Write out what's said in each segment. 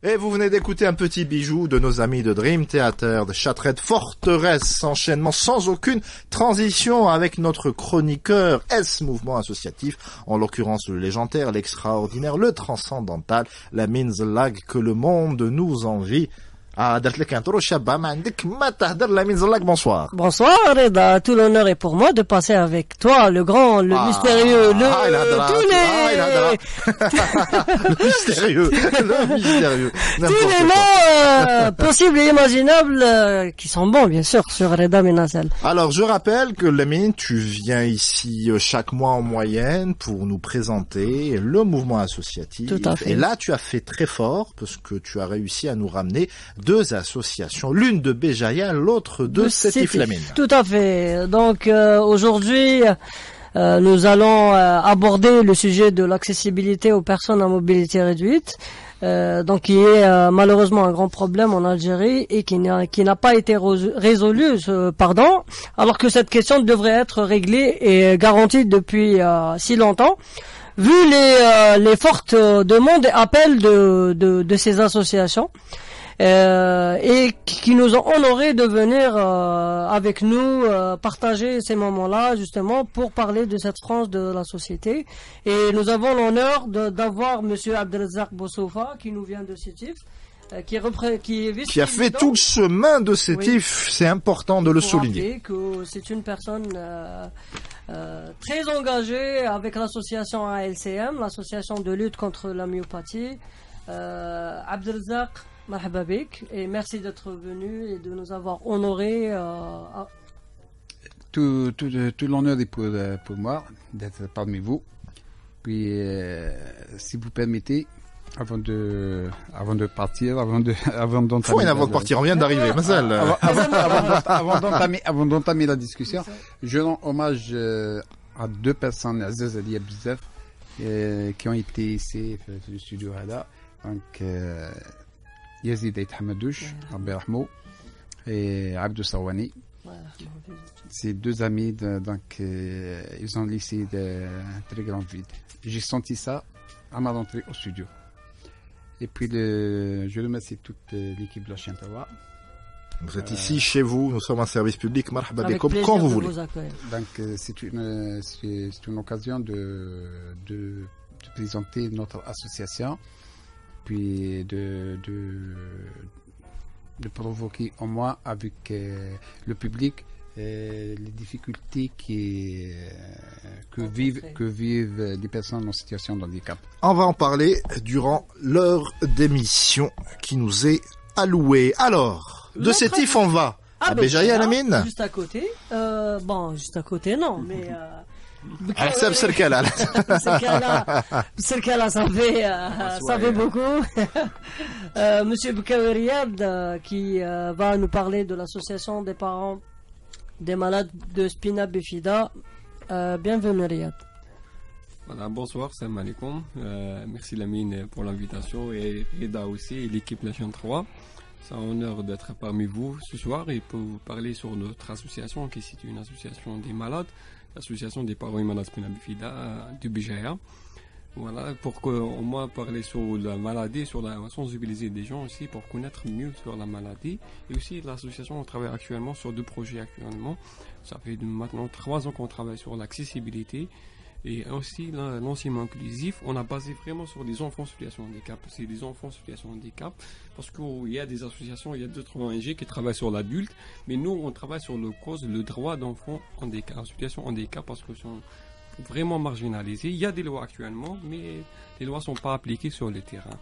Et vous venez d'écouter un petit bijou de nos amis de Dream Theater, de Châtelet Forteresse, enchaînement sans aucune transition avec notre chroniqueur S-Mouvement Associatif, en l'occurrence le légendaire, l'extraordinaire, le transcendantal, la Minzlag que le monde nous envie. Bonsoir. Bonsoir, Reda. Tout l'honneur est pour moi de passer avec toi, le grand, le mystérieux, le mystérieux. Tous les noms possibles et imaginables qui sont bons, bien sûr, sur Reda Menazel. Alors, je rappelle que Lamine, tu viens ici chaque mois en moyenne pour nous présenter le mouvement associatif. Tout à fait. Et là, tu as fait très fort parce que tu as réussi à nous ramener deux associations, l'une de Béjaïa, l'autre de Sétif Lamine. Tout à fait. Donc aujourd'hui, nous allons aborder le sujet de l'accessibilité aux personnes à mobilité réduite, donc qui est malheureusement un grand problème en Algérie et qui n'a pas été résolu, alors que cette question devrait être réglée et garantie depuis si longtemps. Vu les fortes demandes et appels de ces associations. Et qui nous ont honorés de venir avec nous partager ces moments-là justement pour parler de cette frange de la société. Et nous avons l'honneur d'avoir Monsieur Abdelazak Boussoufa qui nous vient de Sétif, qui a fait tout le chemin de Sétif. Oui. C'est important de le souligner. Que c'est une personne très engagée avec l'association ALCM, l'association de lutte contre la myopathie. Abdelazak, marhaba bik, et merci d'être venu et de nous avoir honorés. Tout l'honneur est pour moi d'être parmi vous. Puis, si vous permettez, avant de partir, avant d'entamer. Faut avant de partir, on vient d'arriver, Mazal. Avant d'entamer la discussion, je rends hommage à deux personnes, Aziz Ali Abdizef, qui ont été ici dans le studio Rada. Donc, Yazid Ait Hamadouche, Rabbi Rahmou, et Abdou Sawani. Ces deux amis, donc, ils ont laissé de très grands vides. J'ai senti ça à ma rentrée au studio. Et puis, je remercie toute l'équipe de la Chientawa. Vous êtes ici, chez vous, nous sommes un service public, marhaba bikoum, quand vous voulez. Donc, c'est une occasion de présenter notre association. Puis de provoquer en moi avec le public les difficultés que vivent les personnes en situation de handicap. On va en parler durant l'heure d'émission qui nous est allouée. Alors, de Sétif on va à Béjaïa Lamine. Juste à côté. Juste à côté, non, mais... حسب سركالة ça fait beaucoup. Monsieur Boukawi Riyad qui va nous parler de l'association des parents des malades de spina bifida. Bienvenue Riyad. Voilà, bonsoir, salam alaikum. Merci Lamine pour l'invitation et Reda aussi et l'équipe La Chaîne 3. C'est un honneur d'être parmi vous ce soir et pour vous parler sur notre association qui est une association des malades. L'association des parents malades spina bifida du Béjaïa. Voilà, pour au moins parler sur la maladie, sensibiliser des gens aussi pour connaître mieux sur la maladie. Et aussi l'association, on travaille actuellement sur deux projets actuellement. Ça fait maintenant 3 ans qu'on travaille sur l'accessibilité et aussi l'enseignement inclusif. On a basé vraiment sur des enfants en situation de handicap. C'est des enfants en situation de handicap parce qu'il y a des associations, il y a d'autres ONG qui travaillent sur l'adulte, mais nous on travaille sur le droit d'enfants en situation de handicap parce que sont vraiment marginalisés. Il y a des lois actuellement, mais les lois ne sont pas appliquées sur le terrain.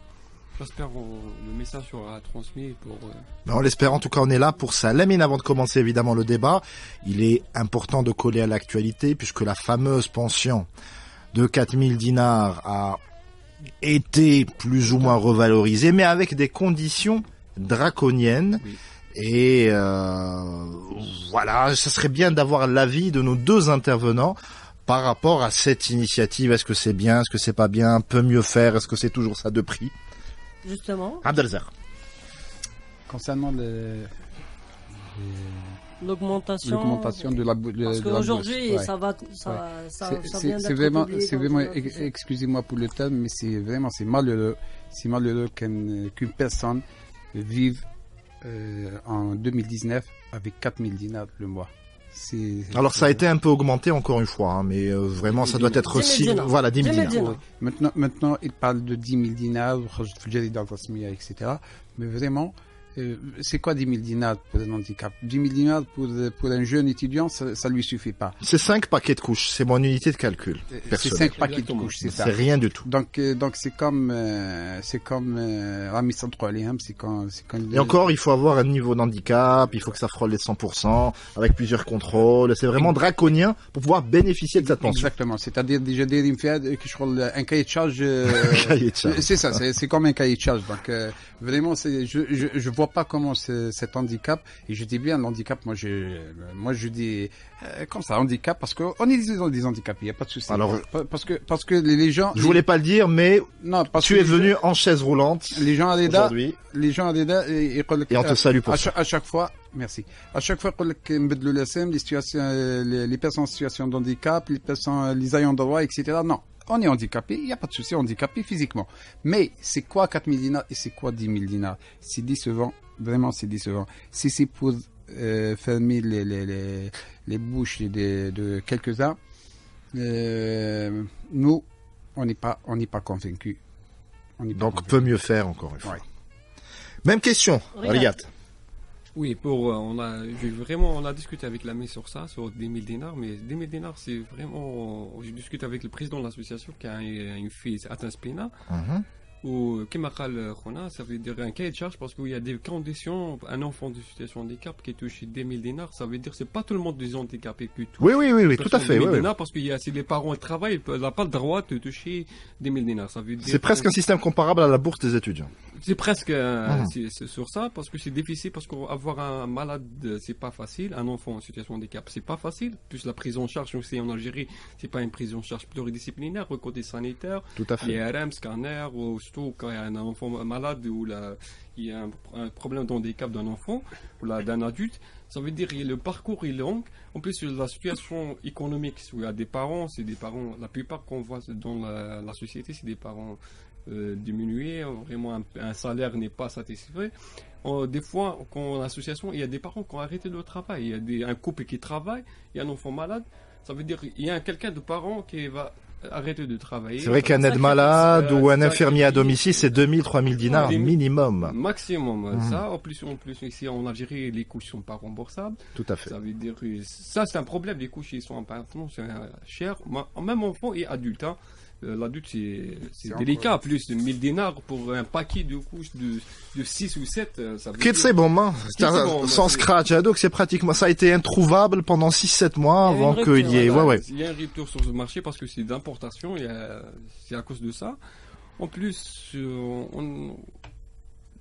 J'espère que le message sera transmis pour... On l'espère, en tout cas on est là pour ça. Lamine, avant de commencer évidemment le débat, il est important de coller à l'actualité puisque la fameuse pension de 4000 dinars a été plus ou moins revalorisée, mais avec des conditions draconiennes. Oui. Et voilà, ça serait bien d'avoir l'avis de nos deux intervenants par rapport à cette initiative. Est-ce que c'est bien, est-ce que c'est pas bien, peut mieux faire, est-ce que c'est toujours ça de prix? Justement. Abdelazak. Concernant L'augmentation de la parce qu'aujourd'hui, ouais. ça vient c'est vraiment, excusez-moi pour le terme, mais c'est malheureux qu'une personne vive en 2019 avec 4000 dinars le mois. Alors ça a été un peu augmenté encore une fois, hein, mais vraiment ça doit être aussi... Voilà, 10 000 dinars. Maintenant, il parle de 10 000 dinars, etc. Mais vraiment, c'est quoi 10 000 dinars pour un handicap? 10 000 dinars pour un jeune étudiant, ça lui suffit pas. C'est 5 paquets de couches, c'est mon unité de calcul. C'est 5 paquets de couches, c'est ça. C'est rien du tout. Donc c'est comme la mise en troisième, c'est quand Et encore, il faut avoir un niveau d'handicap, il faut que ça frôle les 100%, avec plusieurs contrôles. C'est vraiment draconien pour pouvoir bénéficier de cette pension. Exactement. C'est-à-dire, déjà, un cahier de charge, c'est ça, c'est comme un cahier de charge. Donc, vraiment, je vois pas comment cet handicap, et je dis bien l'handicap, moi je dis comme ça, handicap, parce qu'on est des handicapés, il n'y a pas de souci. Alors, parce que les gens... Je voulais pas le dire, mais non, tu es venu en chaise roulante. Les gens à l'EDA, et on te salue pour ça. À chaque fois, merci. À chaque fois, les personnes en situation de handicap, les ayants droit, etc. Non. On est handicapé, il n'y a pas de souci, handicapé physiquement. Mais c'est quoi 4 000 dinars et c'est quoi 10 000 dinars? C'est décevant, vraiment c'est décevant. Si c'est pour fermer les bouches de quelques-uns, nous, on n'est pas convaincus. Donc peut mieux faire encore une fois. Ouais. Même question, Riyad. Oui, on a discuté avec l'ami sur ça, sur 10 000 dinars, mais 10 000 dinars, c'est vraiment, je discute avec le président de l'association qui a une fille atteinte spina, ou Kemakal Khona, ça veut dire un cahier de charge parce qu'il y a des conditions, un enfant de situation de handicap qui touche 10 000 dinars, ça veut dire que c'est pas tout le monde des handicapés qui touche. Oui, tout à fait. 10 000 dinars, parce que si les parents travaillent, ils n'ont pas le droit de toucher 10 000 dinars. Ça veut dire c'est presque un système comparable à la bourse des étudiants. C'est presque c'est sur ça, parce que c'est difficile, parce qu'avoir un malade, c'est pas facile, un enfant en situation de handicap, c'est pas facile, plus la prise en charge aussi en Algérie, c'est pas une prise en charge pluridisciplinaire, côté sanitaire, tout à fait. IRM, scanner, ou surtout quand il y a un enfant malade ou il y a un problème de handicap d'un enfant ou d'un adulte, ça veut dire que le parcours est long. En plus, la situation économique, où il y a des parents, la plupart qu'on voit dans la société, c'est des parents diminués, vraiment un salaire n'est pas satisfait. Des fois, quand l'association, il y a des parents qui ont arrêté le travail, il y a un couple qui travaille, il y a un enfant malade, ça veut dire qu'il y a quelqu'un de parent qui va arrêter de travailler. C'est vrai qu'un aide malade ou un infirmier à domicile, c'est 2 000, 3 000 dinars minimum. Maximum. Ça, en plus, ici en Algérie, les couches sont pas remboursables. Tout à fait. Ça veut dire que ça, c'est un problème. Les couches, ils sont chers. Même enfant et adulte, hein. L'adulte, c'est délicat. En plus de 1000 dinars pour un paquet de couches de 6 ou 7. C'est bon, sans scratch. Donc, c'est pratiquement, ça a été introuvable pendant 6-7 mois avant qu'il y ait, Il y a un retour sur le marché parce que c'est d'importation, c'est à cause de ça. En plus,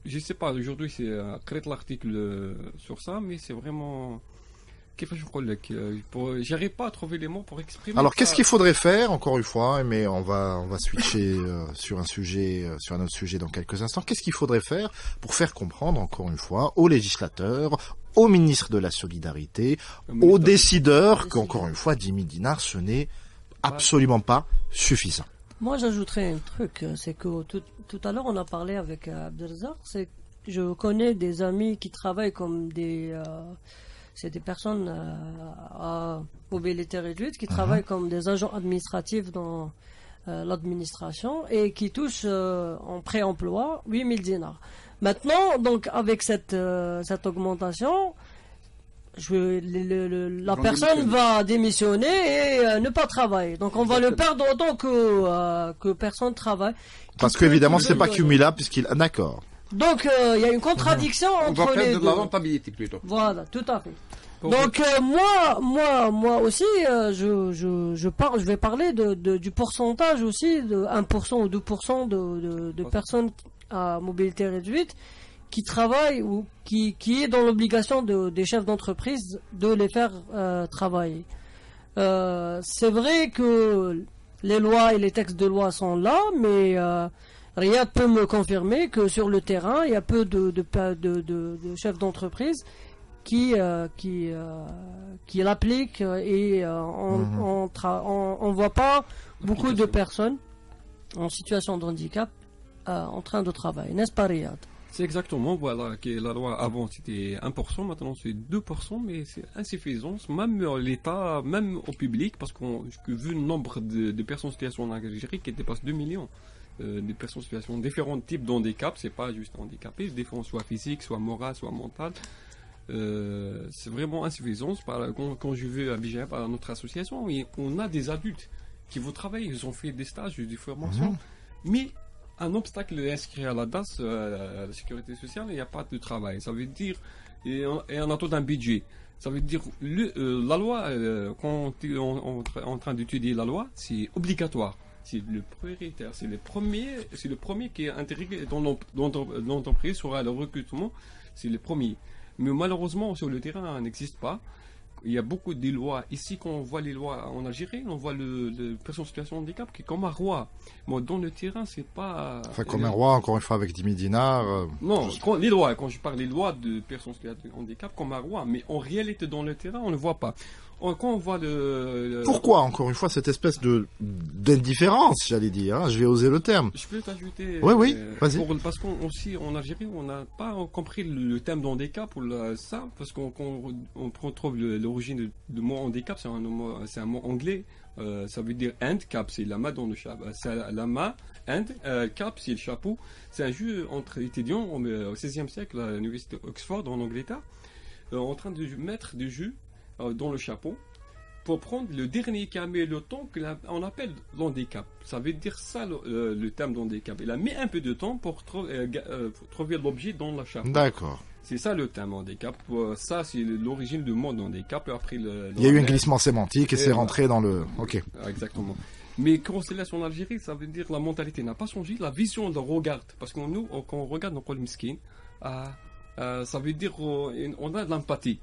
je sais pas, aujourd'hui, c'est créé l'article sur ça, mais c'est vraiment, j'arrive pas à trouver les mots pour exprimer. Alors, qu'est-ce qu'il faudrait faire, encore une fois, mais on va switcher sur un autre sujet dans quelques instants. Qu'est-ce qu'il faudrait faire pour faire comprendre, encore une fois, aux législateurs, aux ministres de la Solidarité, aux décideurs, qu'encore une fois, 10 000 dinars, ce n'est absolument pas suffisant. Moi, j'ajouterais un truc, c'est que tout à l'heure, on a parlé avec Abdelrazak, c'est que je connais des amis qui travaillent comme c'est des personnes à mobilité réduite qui travaillent comme des agents administratifs dans l'administration et qui touchent en pré-emploi 8 000 dinars. Maintenant, donc avec cette augmentation, la personne va démissionner et ne pas travailler. Donc on va le perdre autant que personne travaille. Parce qu'évidemment, c'est pas cumulable puisqu'il... D'accord. Donc il y a une contradiction entre les deux. On va perdre de la rentabilité plutôt. Voilà, tout à fait. Donc moi aussi je vais parler du pourcentage aussi de 1% ou 2% de personnes à mobilité réduite qui travaillent ou qui est dans l'obligation des chefs d'entreprise de les faire travailler. C'est vrai que les lois et les textes de loi sont là, mais Riyad peut me confirmer que sur le terrain, il y a peu de chefs d'entreprise qui l'appliquent et on voit pas beaucoup de personnes en situation de handicap en train de travailler, n'est-ce pas Riyad? C'est exactement, voilà, que la loi avant c'était 1%, maintenant c'est 2%, mais c'est insuffisant, même l'État, même au public, parce que vu le nombre de personnes en situation en Algérie qui dépasse 2 millions, des personnes en situation de différents types d'handicap, c'est pas juste handicapé, des fois soit physique, soit moral, soit mental. C'est vraiment insuffisant. Quand je vais à Bijaïa par notre association, on a des adultes qui vont travailler, ils ont fait des stages, des formations, mais un obstacle est inscrit à la DAS, à la sécurité sociale, il n'y a pas de travail. Ça veut dire, et on attend un budget. Ça veut dire, la loi, quand on est en train d'étudier la loi, c'est obligatoire. C'est le prioritaire, c'est le premier qui est intégré dans l'entreprise sur le recrutement, c'est le premier. Mais malheureusement, sur le terrain, ça n'existe pas. Il y a beaucoup de lois. Ici, quand on voit les lois en Algérie, on voit le personne en situation de handicap qui est comme un roi. Moi, dans le terrain, c'est pas... Enfin, comme un roi, encore une fois, avec 10 000 dinars. Non, les lois, quand je parle des lois de personnes en situation de handicap, comme un roi. Mais en réalité, dans le terrain, on ne voit pas. Quand on voit Pourquoi, encore une fois, cette espèce d'indifférence, j'allais dire, hein, je vais oser le terme. Je peux t'ajouter... Oui, vas-y. Parce qu'en Algérie, on n'a pas compris le thème d'handicap pour ça, parce qu'on trouve l'origine du mot handicap, c'est un mot anglais, ça veut dire handicap, c'est la main dans le chapeau, c'est la main, cap, c'est le chapeau. C'est un jeu entre étudiants au XVIe siècle à l'université Oxford en Angleterre, en train de mettre du jeu dans le chapeau pour prendre le dernier qui a mis le temps qu'on appelle l'handicap. Ça veut dire ça le terme d'handicap. Il a mis un peu de temps pour trouver l'objet dans le chapeau. D'accord. C'est ça le terme handicap. Ça, c'est l'origine du mot handicap. Après, il y a eu un glissement sémantique et c'est rentré dans le... Ok. Exactement. Mais quand on se laisse en Algérie, ça veut dire que la mentalité n'a pas changé, la vision le regarde. Parce que nous, quand on regarde dans le miskin, ça veut dire qu'on a de l'empathie.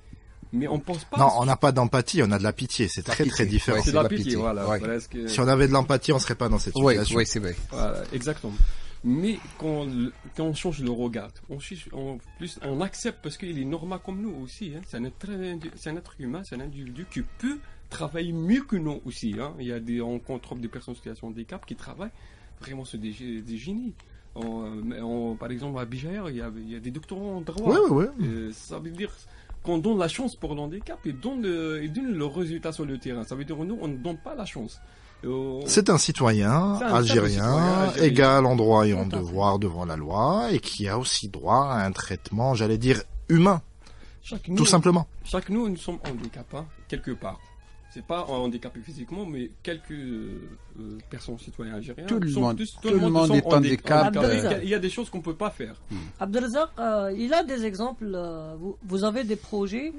Mais on pense pas. Non, on n'a pas d'empathie, on a de la pitié. C'est très très différent. Ouais, c'est de la pitié, voilà. Ouais. Que... Si on avait de l'empathie, on serait pas dans cette situation. Oui, c'est vrai. Voilà, exactement. Mais quand on change le regard, on accepte parce qu'il est normal comme nous aussi. Hein. C'est un être humain, c'est un individu qui peut travailler mieux que nous aussi. Hein. Il y a on trouve des personnes en situation de handicap qui travaillent vraiment sur des génies. Par exemple, à Bijaïa, il y a des doctorants en droit. Oui. Ça veut dire qu'on donne la chance pour le handicap et donne le résultat sur le terrain. Ça veut dire que nous, on ne donne pas la chance. C'est un citoyen algérien, égal en droit et en devoir devant la loi, et qui a aussi droit à un traitement, j'allais dire, humain. Tout simplement. Nous sommes handicapés, quelque part. C'est pas handicapé physiquement, mais quelques personnes citoyens algériens. Tout le monde est handicapé. Il y a des choses qu'on peut pas faire. Abdelrazak, il a des exemples. Vous avez des projets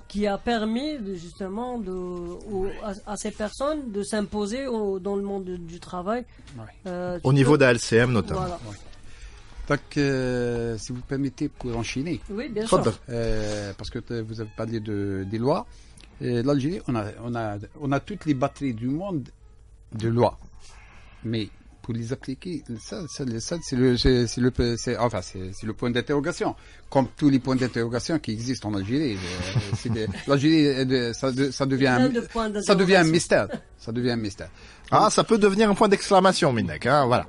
qui a permis justement à ces personnes de s'imposer dans le monde du travail. Ouais. Au niveau d'ALCM notamment. Voilà. Donc, si vous permettez, pour enchaîner. Oui, bien sûr. Parce que vous avez parlé des lois. L'Algérie, on a toutes les batteries du monde de lois. Mais pour les appliquer, c'est le point d'interrogation. Comme tous les points d'interrogation qui existent en Algérie. L'Algérie, ça devient un mystère. Ça devient un mystère. Ah, ça peut devenir un point d'exclamation, Minek, hein, voilà.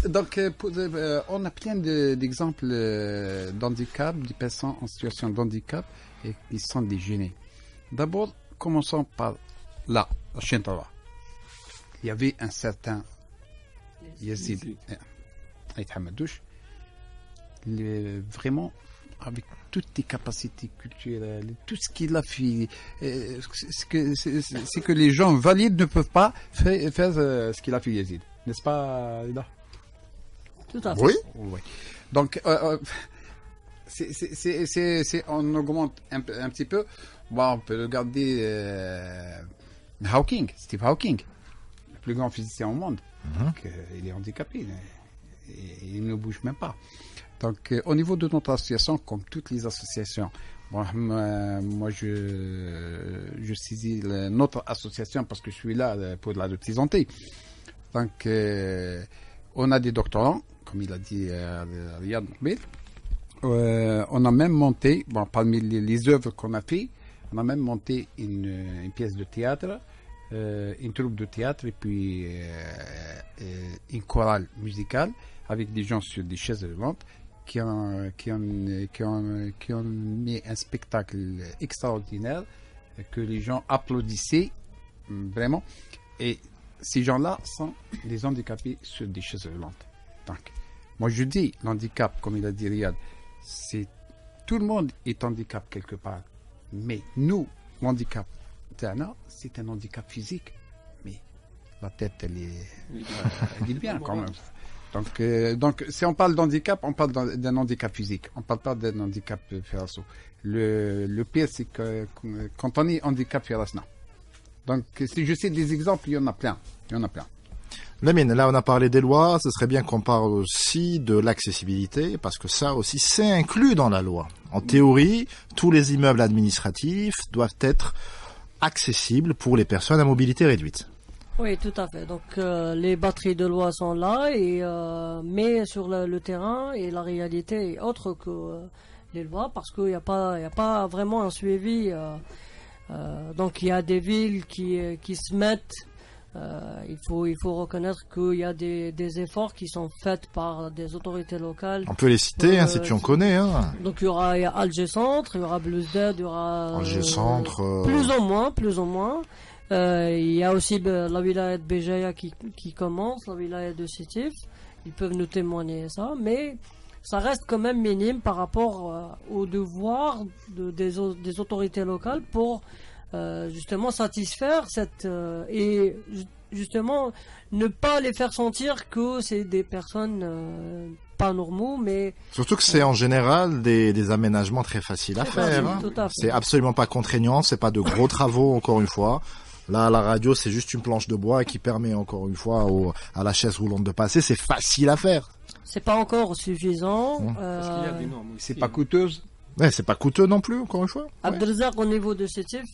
Donc, on a plein d'exemples d'handicap, des personnes en situation de handicap et qui sont des gênés. D'abord, commençons par là, à Chintala. Il y avait un certain Yazid Aït Hamadouche, vraiment avec toutes les capacités culturelles, tout ce qu'il a fait, c'est que les gens valides ne peuvent pas faire ce qu'il a fait Yazid. N'est-ce pas, Ida? Tout à fait. Oui. Donc, on augmente un petit peu. Bon, on peut regarder Steve Hawking, le plus grand physicien au monde. Il est handicapé. Il ne bouge même pas. Donc, au niveau de notre association, comme toutes les associations, moi, je saisis notre association parce que je suis là pour la représenter. Donc, on a des doctorants, comme il a dit Riyad Mohamed. on a même monté, bon, parmi les œuvres qu'on a fait, on a même monté une pièce de théâtre, une troupe de théâtre et puis une chorale musicale avec des gens sur des chaises roulantes qui ont mis un spectacle extraordinaire que les gens applaudissaient vraiment. Et ces gens-là sont des handicapés sur des chaises roulantes. Donc, moi je dis, l'handicap, comme il a dit Riyad, c'est tout le monde est handicap quelque part. Mais nous, l'handicap, c'est un handicap physique. Mais la tête, elle est bien quand même. Donc, si on parle d'handicap, on parle d'un handicap physique. On ne parle pas d'un handicap féroce. Le pire, c'est que quand on est handicap féroce, non. Donc, si je sais des exemples, il y en a plein. Lamine, là on a parlé des lois, ce serait bien qu'on parle aussi de l'accessibilité, parce que ça aussi c'est inclus dans la loi. En théorie, tous les immeubles administratifs doivent être accessibles pour les personnes à mobilité réduite. Oui, tout à fait. Donc les batteries de loi sont là, mais sur le terrain, et la réalité est autre que les lois, parce qu'il n'y a pas vraiment un suivi. Donc il y a des villes qui se mettent. Il faut reconnaître qu'il y a des efforts qui sont faits par des autorités locales. On peut les citer, si tu en connais. Donc il y a Alger Centre, il y aura Bluesdead, il y aura Alger Centre. Plus ou moins. Il y a aussi la wilaya de Béjaïa qui commence, la wilaya de Sétif. Ils peuvent nous témoigner ça, mais ça reste quand même minime par rapport aux devoirs des autorités locales pour justement satisfaire et justement ne pas les faire sentir que c'est des personnes pas normaux, mais surtout que c'est en général des aménagements très faciles à faire. C'est absolument pas contraignant, c'est pas de gros travaux encore une fois. Là, la radio, c'est juste une planche de bois qui permet encore une fois à la chaise roulante de passer. C'est facile à faire. C'est pas encore suffisant. Parce qu'il y a des normes aussi. C'est pas coûteuse. Ouais, c'est pas coûteux non plus, encore une fois. Abdelzak, au niveau de Sétif,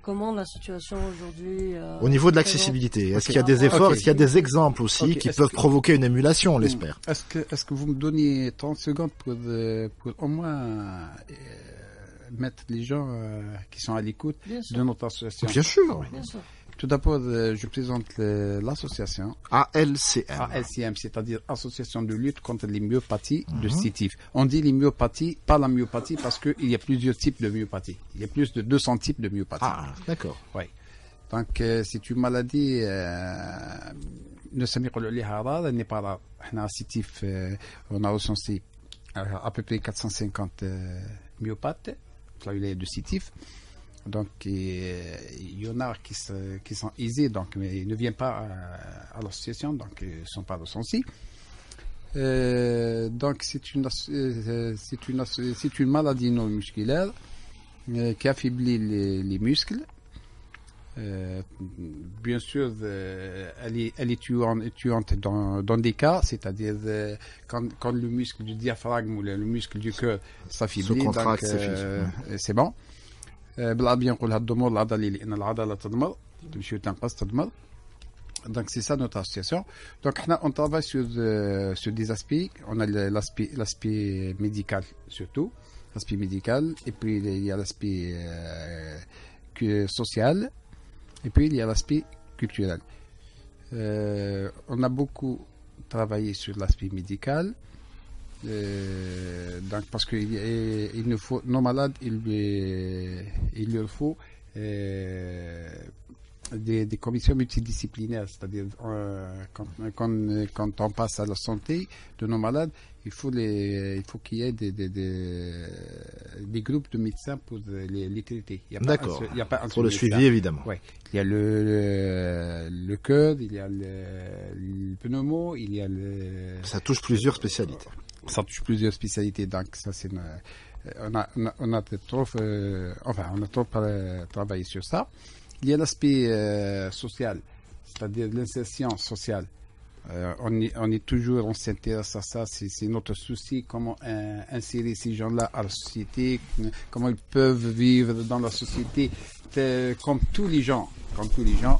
comment la situation aujourd'hui au niveau de l'accessibilité, est-ce qu'il y a des efforts, est-ce qu'il y a des exemples aussi qui peuvent provoquer une émulation, on l'espère. Est-ce que vous me donniez 30 secondes pour au moins mettre les gens qui sont à l'écoute de notre association? Bien sûr. Bien sûr. Tout d'abord, je présente l'association ALCM, c'est-à-dire Association de lutte contre les myopathies de Sétif. On dit les myopathies, pas la myopathie, parce qu'il y a plusieurs types de myopathie. Il y a plus de 200 types de myopathie. Ah, d'accord. Oui. Donc, c'est une maladie, elle n'est pas là. À Sétif, on a recensé à peu près 450 myopathes, la wilaya de Sétif. Donc, il y en a qui sont aisés, donc, mais ils ne viennent pas à l'association, donc ils ne sont pas recensés. Donc, c'est une maladie non musculaire qui affaiblit les muscles. Bien sûr, elle est tuante dans des cas, c'est-à-dire quand le muscle du diaphragme ou le muscle du cœur s'affaiblit, donc c'est bon. بالعربية نقولها الضمور العضلي لأن العضلة تضمر تمشي وتنقص تضمر. Donc c'est ça notre association. Donc on travaille sur des aspects. On a l'aspect médical surtout, l'aspect médical, et puis il y a l'aspect social, et puis il y a l'aspect culturel. On a beaucoup travaillé sur l'aspect médical. Donc parce que il nous faut nos malades, il leur faut des commissions multidisciplinaires, c'est-à-dire quand on passe à la santé de nos malades, il faut qu'il y ait des groupes de médecins pour les traiter. D'accord. Pour le suivi évidemment. Ouais. Il y a le cœur, il y a le pneumo, il y a ça touche plusieurs spécialités. Ça touche plusieurs spécialités, donc ça c'est on a trop travaillé sur ça. Il y a l'aspect social, c'est-à-dire l'insertion sociale. On s'intéresse à ça, c'est notre souci, comment insérer ces gens-là à la société, comment ils peuvent vivre dans la société comme tous les gens,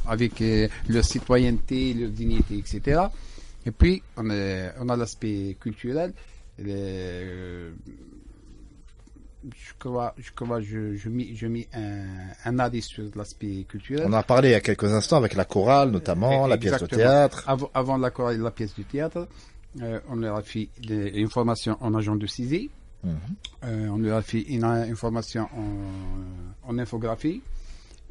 avec leur citoyenneté, leur dignité, etc. Et puis, on a l'aspect culturel. je mis un avis sur l'aspect culturel. On a parlé il y a quelques instants avec la chorale, notamment, la pièce de théâtre. Avant la chorale et la pièce de théâtre, on leur a fait une formation en agent de saisie. On leur a fait une formation en infographie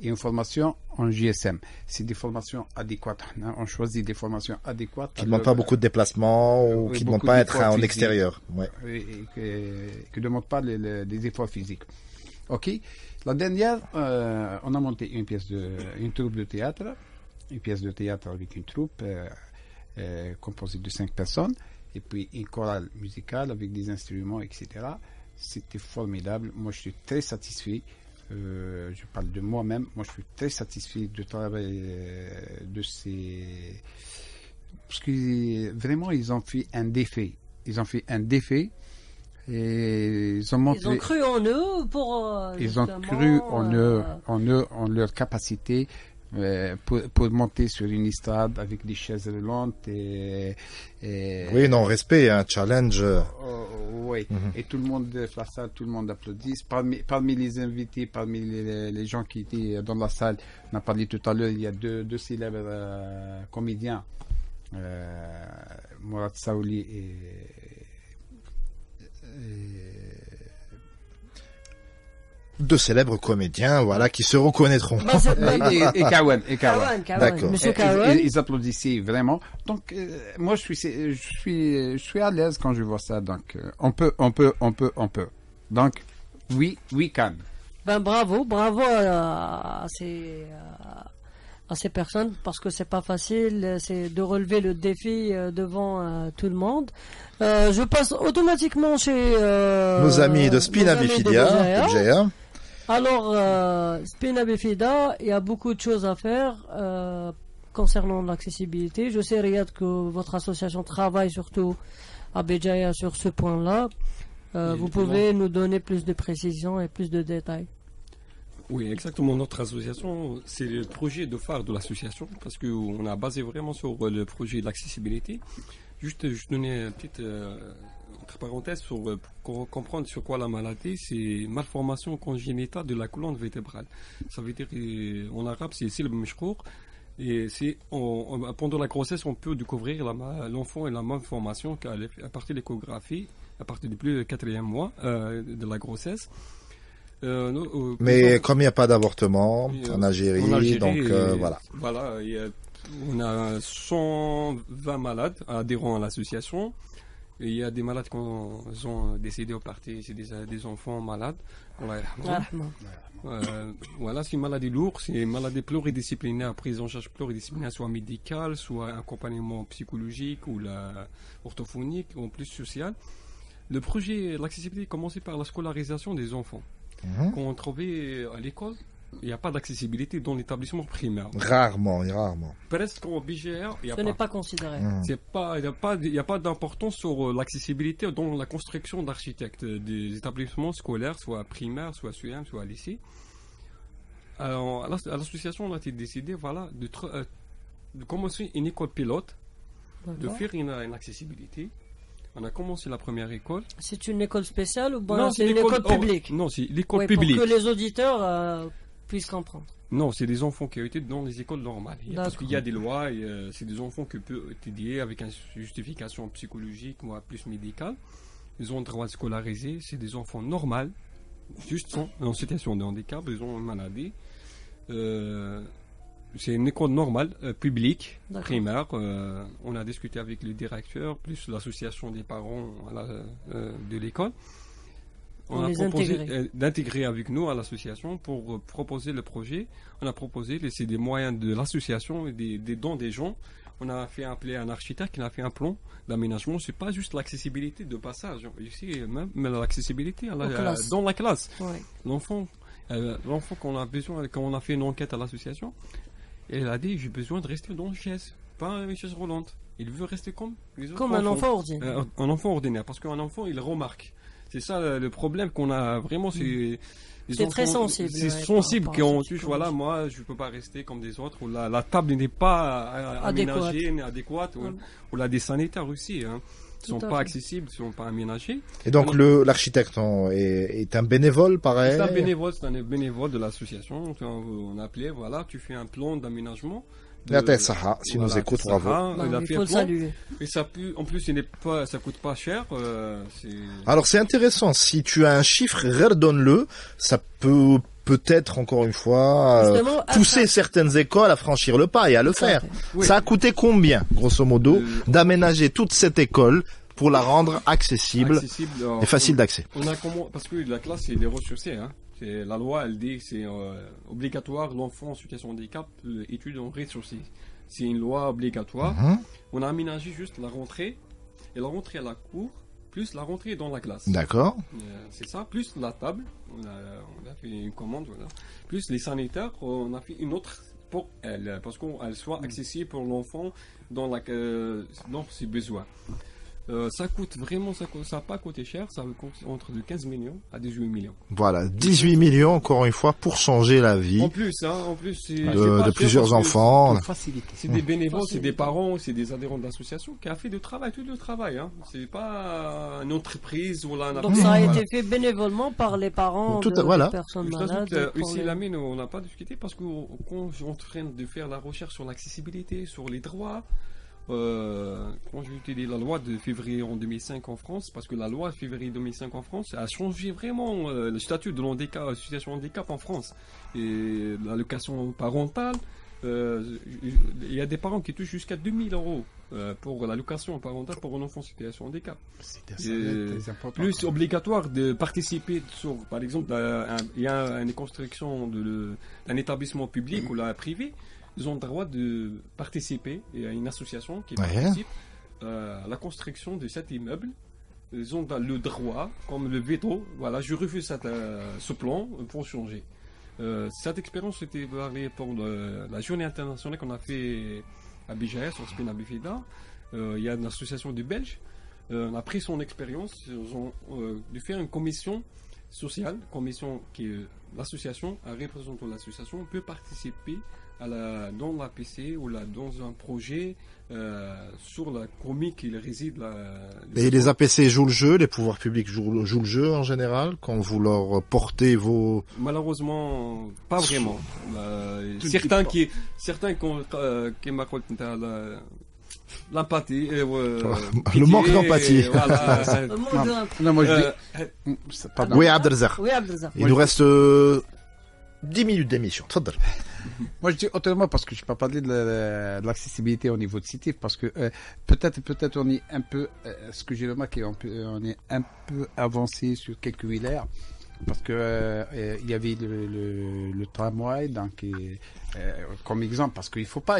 et une formation en JSM. C'est des formations adéquates. On choisit des formations adéquates. Qui ne demandent pas beaucoup de déplacements ou qui ne demandent pas être en extérieur. Ouais. Et qui ne demandent pas des efforts physiques. Ok. La dernière, on a monté une troupe de théâtre. Une pièce de théâtre avec une troupe composée de 5 personnes. Et puis une chorale musicale avec des instruments, etc. C'était formidable. Moi, je suis très satisfait. Je parle de moi-même. Moi, je suis très satisfait du travail de ces... Parce que vraiment, ils ont fait un défi. Et ils ont cru en eux pour... ils ont cru en eux, en leur capacité. Pour monter sur une estrade avec des chaises roulantes oui, non, respect, un challenge. Oui, et tout le monde fait ça, tout le monde applaudit. Parmi les invités, parmi les gens qui étaient dans la salle, on a parlé tout à l'heure, il y a deux célèbres comédiens, Mourad Saouli et deux célèbres comédiens, voilà, qui se reconnaîtront. Et Kawan. D'accord. Monsieur Kawan. Ils applaudissaient vraiment. Donc, moi, je suis à l'aise quand je vois ça. Donc, on peut. Donc, we can. Bravo à ces personnes, parce que c'est pas facile, c'est de relever le défi devant tout le monde. Je passe automatiquement chez nos amis de Spina Bifida, BJA. Alors, Spina Bifida, il y a beaucoup de choses à faire concernant l'accessibilité. Je sais, Riyad, que votre association travaille surtout à BJA sur ce point-là. Vous pouvez nous donner plus de précisions et plus de détails? Oui, exactement. Notre association, c'est le projet de phare de l'association, parce qu'on a basé vraiment sur le projet de l'accessibilité. Juste donner une petite entre parenthèses pour comprendre sur quoi la maladie, c'est malformation congénitale de la colonne vertébrale. Ça veut dire, en arabe, c'est silb meshkour. Et pendant la grossesse, on peut découvrir l'enfant et la malformation à partir de l'échographie, à partir du 4e mois de la grossesse. Mais comme il n'y a pas d'avortement en Algérie, donc voilà. Voilà, on a 120 malades adhérents à l'association. Et il y a des malades qui ont décédé au parti, c'est des enfants malades. Voilà, c'est une maladie lourde, c'est une maladie pluridisciplinaire, prise en charge pluridisciplinaire, soit médicale, soit accompagnement psychologique ou orthophonique, ou en plus social. Le projet, l'accessibilité, commençait par la scolarisation des enfants. Quand on trouvait à l'école, il n'y a pas d'accessibilité dans l'établissement primaire. Rarement. Presque en BGR, il n'y a pas. Ce n'est pas considéré. Il n'y a pas d'importance sur l'accessibilité dans la construction d'architectes des établissements scolaires, soit primaires, soit CM, soit lycée. Alors, à l'association, on a décidé de commencer une école pilote, de faire une accessibilité. On a commencé la première école. C'est une école spéciale ou bien c'est une école publique? Non, c'est l'école publique. Pour que les auditeurs puissent comprendre. Non, c'est des enfants qui ont été dans les écoles normales. Parce qu'il y a des lois, c'est des enfants qui peuvent étudier avec une justification psychologique ou plus médicale. Ils ont le droit de scolariser. C'est des enfants normaux, juste en situation de handicap, ils ont une maladie. C'est une école normale, publique, primaire. On a discuté avec le directeur, plus l'association des parents de l'école. On a proposé d'intégrer avec nous à l'association pour proposer le projet. On a proposé, c'est des moyens de l'association et des dons des gens. On a fait appeler un architecte qui a fait un plan d'aménagement. C'est pas juste l'accessibilité de passage, ici même l'accessibilité dans la classe. Ouais. L'enfant qu'on a besoin, quand on a fait une enquête à l'association, elle a dit, j'ai besoin de rester dans une chaise, pas une chaise roulante. Il veut rester comme les autres enfants. Un enfant ordinaire. Un enfant ordinaire, parce qu'un enfant, il remarque. C'est ça le problème qu'on a vraiment. C'est très sensible. C'est sensible qu'on touche. Voilà, moi, je ne peux pas rester comme des autres. Où la table n'est pas aménagée, n'est adéquate. Ou la des sanitaires aussi. Hein. sont Tout à pas fait. accessibles, sont pas aménagés. Et donc l'architecte est un bénévole, pareil. C'est un bénévole de l'association. On a appelé, voilà, tu fais un plan d'aménagement. Yateh Saha, si nous écoute, bravo. Non, Il a il fait faut un le plan. saluer. Et en plus, ça coûte pas cher. Alors c'est intéressant, si tu as un chiffre, redonne-le, ça peut peut-être encore une fois Justement, pousser certaines écoles à franchir le pas et à le Tout à faire. fait. Oui. Ça a coûté combien, grosso modo, d'aménager toute cette école pour la rendre accessible et facile d'accès? On a comment, parce que la classe, c'est des ressourcés, hein. La loi, elle dit que c'est obligatoire, l'enfant en situation de handicap étudie en rez-de-chaussée. C'est une loi obligatoire. On a aménagé juste la rentrée, et la rentrée à la cour, plus la rentrée dans la classe. D'accord. C'est ça, plus la table, on a fait une commande, voilà. Plus les sanitaires, on a fait une autre pour elle, parce qu'elle soit accessible pour l'enfant dans ses besoins. Ça coûte vraiment, ça n'a pas coûté cher, ça coûte entre de 15 millions à 18 millions. Voilà, 18 millions encore une fois pour changer la vie En plus, c'est pas de cher plusieurs parce que enfants. Pour faciliter. C'est des bénévoles, c'est des parents, c'est des adhérents de l'association qui a fait tout le travail. Hein. C'est pas une entreprise ou là. Donc ça a été fait bénévolement par les parents voilà. de personnes Je malades. t'ajoute, pour ici, les- la mine, on n'a pas discuté parce que quand je suis en train de faire la recherche sur l'accessibilité, sur les droits, quand j'ai étudié la loi de février en 2005 en France, parce que la loi de février 2005 en France a changé vraiment le statut de l'handicap, la situation de handicap en France. Et l'allocation parentale, il y a des parents qui touchent jusqu'à 2000 euros pour l'allocation parentale pour un enfant en situation de handicap. C'est très important. Plus obligatoire de participer sur, par exemple, il y a une construction d'un établissement public ou là, privé, ils ont le droit de participer, il y a une association qui participe à la construction de cet immeuble. Ils ont le droit, comme le veto, voilà, je refuse ce plan pour changer. Cette expérience était variée pour la journée internationale qu'on a fait à Bijaïa sur Spina Bifida. Il y a une association de Belges. On a pris son expérience, ils ont de faire une commission sociale, commission qui l'association, un représentant de l'association peut participer dans la PC ou dans un projet sur la commune qui réside là. Et les APC jouent le jeu, les pouvoirs publics jouent le jeu en général quand vous leur portez vos... Malheureusement, pas vraiment. Certains qui m'accordent l'empathie, le manque d'empathie. Voilà. Le monde de- Non, moi je dis. Pardon. Oui, Abdelzak. Oui, Abdelzak. Il nous reste 10 minutes d'émission. Tfadal. Moi, je dis autrement parce que je peux pas parler de l'accessibilité au niveau de CITIF parce que peut-être on est un peu, ce que j'ai remarqué, on est un peu avancé sur quelques wilayas parce que il y avait le tramway donc comme exemple parce qu'il faut pas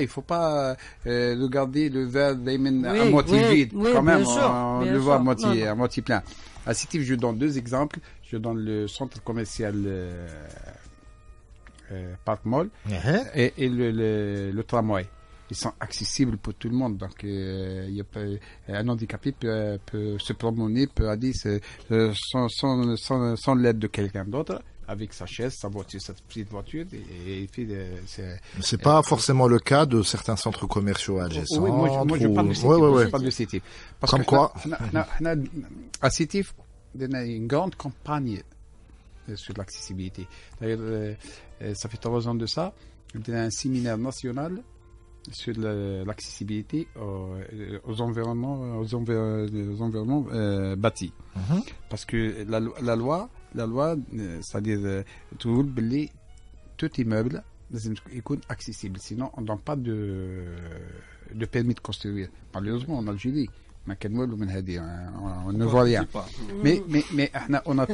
regarder le verre à moitié vide quand même, on le voit à moitié plein. À CITIF, je donne deux exemples. Je donne le centre commercial Parc Mall et le tramway. Ils sont accessibles pour tout le monde. Donc, un handicapé peut se promener, peut aller sans l'aide de quelqu'un d'autre, avec sa chaise, sa voiture, sa petite voiture. C'est pas forcément le cas de certains centres commerciaux adjacents. Oui, moi je parle de CITIF. Ouais. Je parle de CITIF. Parce comme que quoi à CITIF, on a une grande campagne sur l'accessibilité. D'ailleurs, ça fait 3 ans de ça, il y a un séminaire national sur l'accessibilité aux environnements bâtis. Parce que la loi, c'est-à-dire tout immeuble est accessible. Sinon, on ne donne pas de permis de construire. Malheureusement, en Algérie, on ne voit rien. Mais on a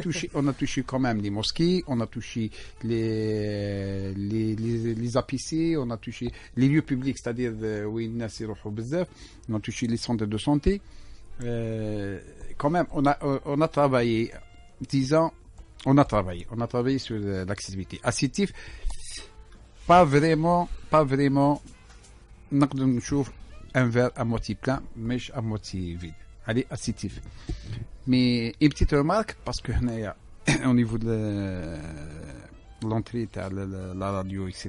touché quand même les mosquées, on a touché les APC, on a touché les lieux publics, c'est-à-dire où il on a touché les centres de santé. Quand même, on a travaillé 10 ans. On a travaillé sur l'accessibilité. À CITIF, pas vraiment. نقدر نشوف un verre à moitié plein, mais à moitié vide. Allez, à CITIF. Mais une petite remarque, parce que au niveau de l'entrée à la radio, etc.,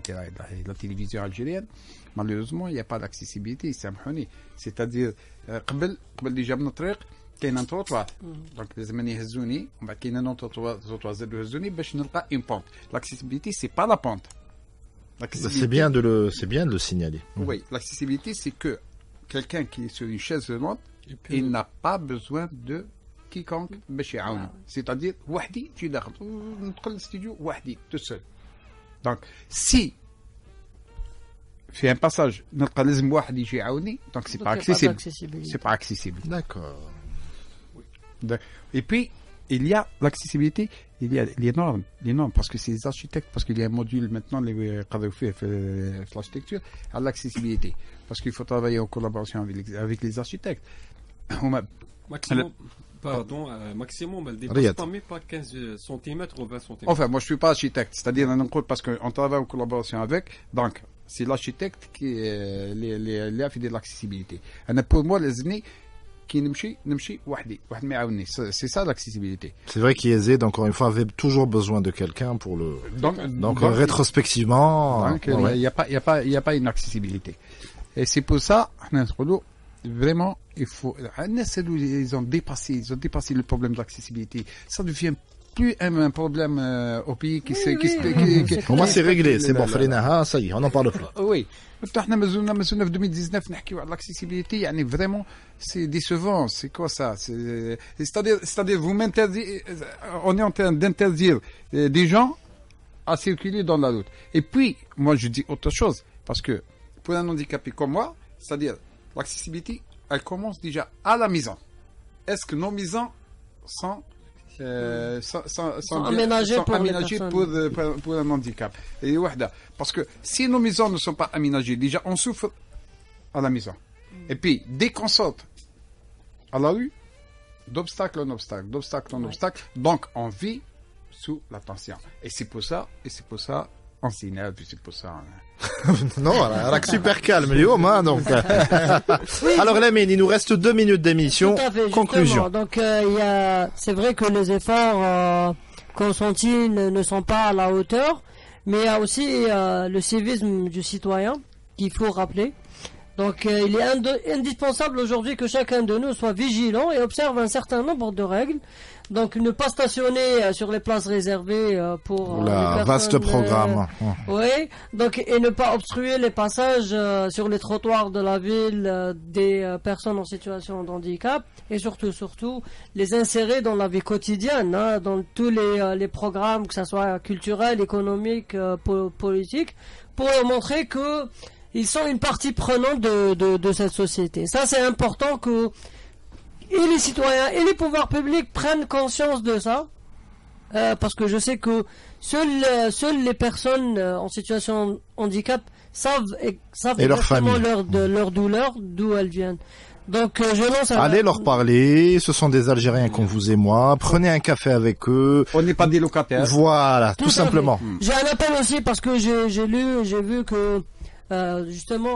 et la télévision algérienne, malheureusement, il n'y a pas d'accessibilité, c'est-à-dire, قبل اللي جاب من الطريق كاين ان تروطوار دونك لازم يهزوني ومن بعد كاين ان تروطوار زادوا يهزوني باش نلقى اون بونت. L'accessibilité, c'est pas la pente. C'est bien de le signaler. Oui, l'accessibilité, c'est que quelqu'un qui est sur une chaise roulante, il n'a pas besoin de quiconque باش يعاوني. C'est-à-dire وحدي تجي داخل ندخل الاستوديو وحدي tout seul. Donc si في un passage نلقى لازم واحد يجي يعاوني, donc c'est pas accessible. C'est pas accessible. D'accord. Et puis il y a l'accessibilité, il y a les normes parce que c'est les architectes, parce qu'il y a un module maintenant les قضوا فيه في l'architecture à l'accessibilité, parce qu'il faut travailler en collaboration avec les architectes. Maximum, elle dépasse pas 15 cm ou 20 cm. Enfin, moi je suis pas architecte, c'est-à-dire parce qu'on travaille en collaboration avec, donc c'est l'architecte qui a fait de l'accessibilité. Pour moi, les années qui نمشي وحدي واحد ما يعاونني, c'est ça l'accessibilité. C'est vrai qu'IEZ, encore une fois, avait toujours besoin de quelqu'un pour le. Donc rétrospectivement, il y a pas une accessibilité. Et c'est pour ça, vraiment, il faut. Ils ont dépassé le problème de l'accessibilité. Ça devient plus un problème au pays qui Pour moi, c'est réglé. C'est bon, ça y est, on n'en parle plus. Oui. احنا مازلنا في 2019 نحكيو على l'accessibilité, يعني vraiment c'est décevant. C'est quoi ça? C'est-à-dire vous m'interdisez, on est en train d'interdire des gens à circuler dans la route. Et puis moi je dis autre chose, parce que pour un handicapé comme moi, c'est-à-dire l'accessibilité, elle commence déjà à la maison. Est-ce que nos maisons sont aménagées pour un handicap? Et parce que si nos maisons ne sont pas aménagées, déjà on souffre à la maison. Et puis dès qu'on sort à la rue, d'obstacle en obstacle, donc on vit sous la tension. Et c'est pour ça on s'énerve, c'est pour ça. Non, alors super calme, Léom, hein, donc. Alors, Lamine, il nous reste 2 minutes d'émission. Tout à fait, conclusion. Justement. Donc, c'est vrai que les efforts consentis ne sont pas à la hauteur, mais il y a aussi le civisme du citoyen qu'il faut rappeler. Donc, il est indispensable aujourd'hui que chacun de nous soit vigilant et observe un certain nombre de règles. Donc, ne pas stationner sur les places réservées pour la vaste programme. Oui. Donc, et ne pas obstruer les passages sur les trottoirs de la ville des personnes en situation de handicap, et surtout les insérer dans la vie quotidienne, hein, dans tous les programmes, que ça soit culturel, économique, politique, pour leur montrer que ils sont une partie prenante de cette société. Ça, c'est important que et les citoyens et les pouvoirs publics prennent conscience de ça, parce que je sais que seules les personnes en situation de handicap savent exactement leur douleur, d'où elles viennent. Donc je lance allez leur parler, ce sont des Algériens comme vous et moi, prenez un café avec eux. On n'est pas des locataires. Voilà, tout simplement. J'ai un appel aussi parce que j'ai vu que justement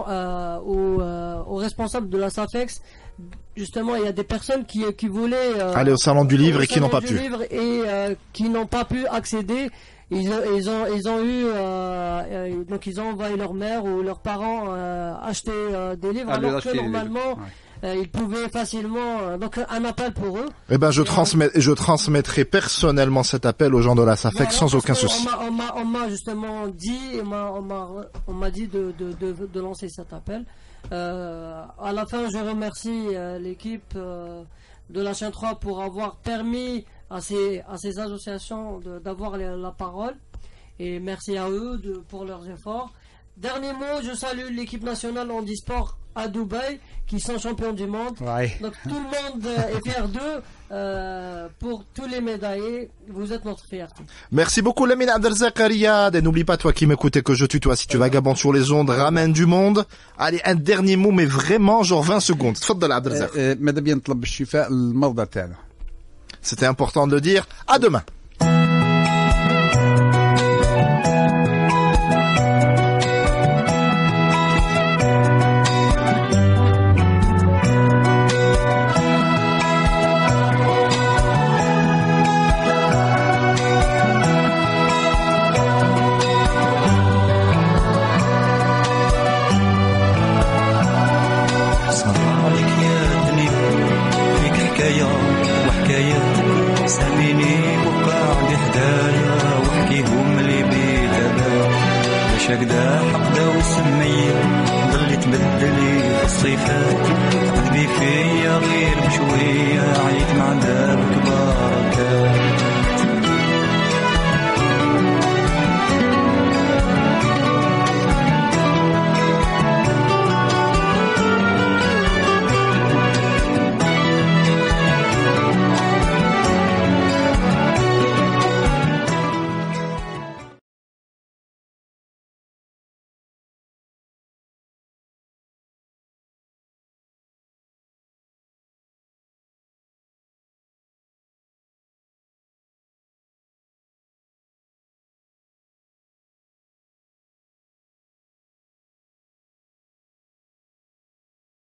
aux responsables de la SAFEX, justement, il y a des personnes qui voulaient aller au salon du livre et qui n'ont pas pu. Qui n'ont pas pu accéder. Ils ont eu donc ils ont envoyé leur mère ou leurs parents acheter des livres, alors que normalement ils pouvaient facilement. Donc un appel pour eux. Eh ben je transmettrai personnellement cet appel aux gens de la SAFEX sans aucun souci. On m'a justement dit, on m'a dit de lancer cet appel. À la fin, je remercie l'équipe de la chaîne 3 pour avoir permis à ces associations d'avoir la parole, et merci à eux pour leurs efforts. Dernier mot, je salue l'équipe nationale handisport à Dubaï qui sont champions du monde. Ouais. Donc tout le monde est fier d'eux. Pour tous les médaillés, vous êtes notre fierté. Merci beaucoup Lamine Abdelrazak Riyad, et n'oublie pas, toi qui m'écoutes et que je tutoie, si tu vagabondes sur les ondes, ramène du monde. Allez, un dernier mot, mais vraiment genre 20 secondes. تفضل Abdelrazak. ماذا بيا نطلب الشفاء للمرضى تاعنا. C'était important de le dire. À demain. حكايات ساميني وقاعد حدايا وحكيهم لي بيدابا باش هكدا حقدا وسمية ضلي تبدلي الصفات قلبي فيا غير بشوية عيت مع